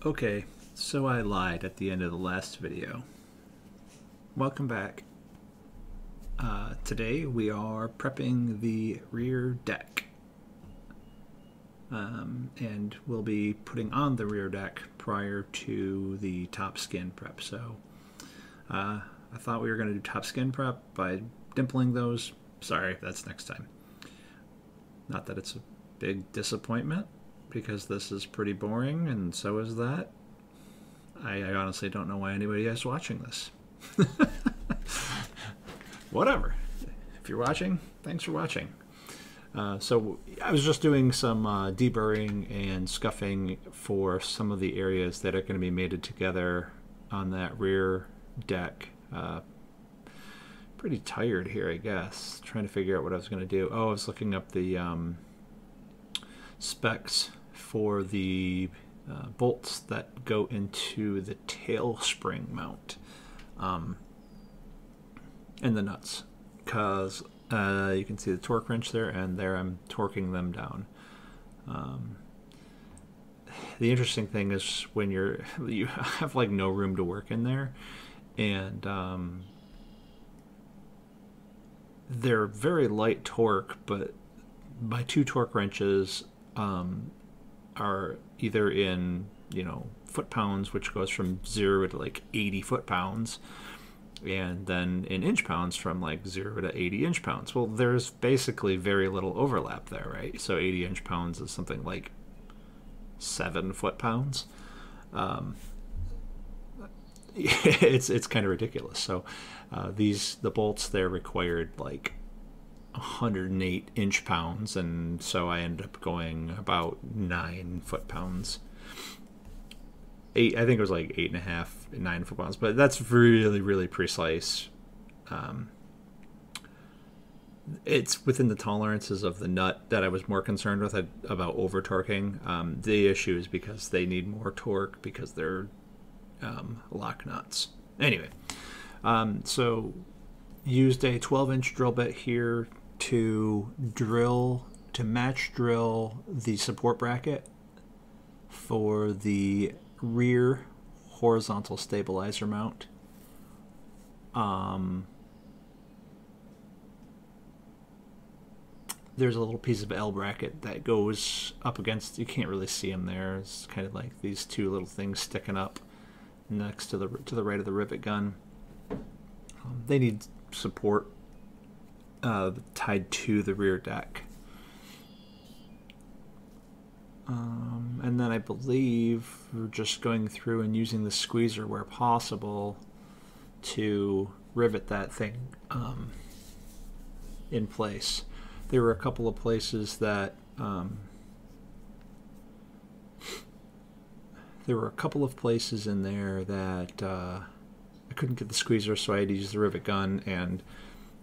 Okay, so I lied at the end of the last video. Welcome back. Today we are prepping the rear deck. And we'll be putting on the rear deck prior to the top skin prep. So I thought we were going to do top skin prep by dimpling those. Sorry, that's next time. Not that it's a big disappointment, because this is pretty boring and so is that. I honestly don't know why anybody is watching this. Whatever. If you're watching, thanks for watching. So I was just doing some deburring and scuffing for some of the areas that are going to be mated together on that rear deck. Pretty tired here, I guess, trying to figure out what I was going to do. Oh, I was looking up the specs for the bolts that go into the tail spring mount and the nuts, because you can see the torque wrench there, and there I'm torquing them down. The interesting thing is when you have like no room to work in there, and they're very light torque, but my two torque wrenches are either in, foot-pounds, which goes from 0 to like 80 foot-pounds, and then in inch-pounds from like 0 to 80 inch-pounds. Well, there's basically very little overlap there, right? So 80 inch-pounds is something like 7 foot-pounds. It's kind of ridiculous. So the bolts there required like 108 inch-pounds, and so I ended up going about 9 foot-pounds. I think it was like 8.5, 9 foot-pounds, but that's really, really precise. It's within the tolerances of the nut that I was more concerned with about over torquing. The issue is because they need more torque because they're lock nuts. Anyway, so used a 12-inch drill bit here to match drill the support bracket for the rear horizontal stabilizer mount. There's a little piece of L bracket that goes up against, you can't really see them there, it's kind of like these two little things sticking up next to the right of the rivet gun. They need support tied to the rear deck. And then I believe we're just going through and using the squeezer where possible to rivet that thing in place. There were a couple of places that in there that I couldn't get the squeezer, so I had to use the rivet gun, and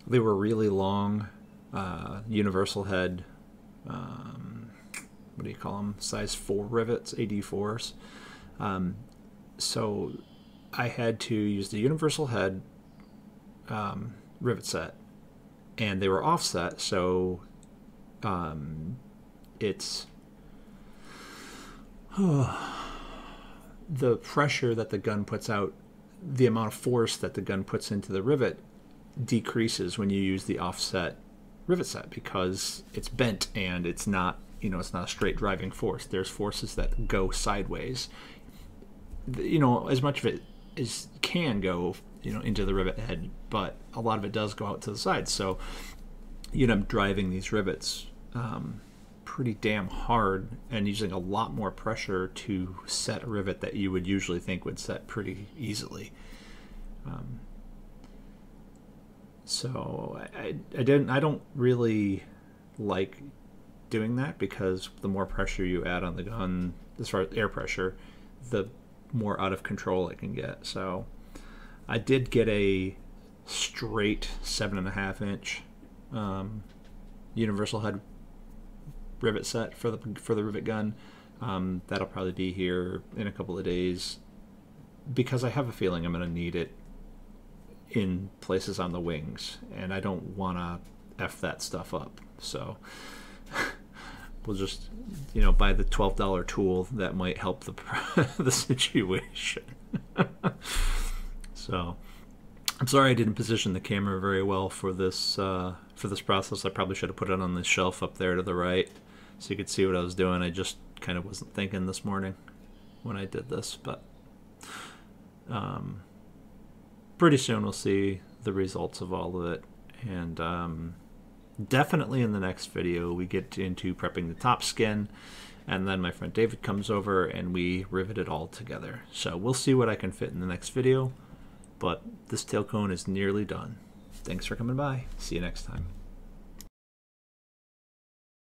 they were really long universal head, what do you call them, size 4 rivets, AD4s. So I had to use the universal head rivet set, and they were offset, so it's the pressure that the gun puts out, the amount of force that the gun puts into the rivet decreases when you use the offset rivet set, because it's bent and it's not, it's not a straight driving force. There's forces that go sideways. As much of it as can go, into the rivet head, but a lot of it does go out to the side. So, I'm driving these rivets pretty damn hard and using a lot more pressure to set a rivet that you would usually think would set pretty easily. So I don't really like doing that, because the more pressure you add on the gun, as far as air pressure, the more out of control it can get. So I did get a straight 7.5 inch universal head rivet set for the rivet gun. That'll probably be here in a couple of days, because I have a feeling I'm going to need it in places on the wings, and I don't want to F that stuff up. So we'll just, you know, buy the $12 tool that might help the situation. So I'm sorry I didn't position the camera very well for this process. I probably should have put it on the shelf up there to the right so you could see what I was doing. I just kind of wasn't thinking this morning when I did this, but pretty soon we'll see the results of all of it. And definitely in the next video we get into prepping the top skin, and then my friend David comes over and we rivet it all together. So we'll see what I can fit in the next video, but this tail cone is nearly done. Thanks for coming by. See you next time.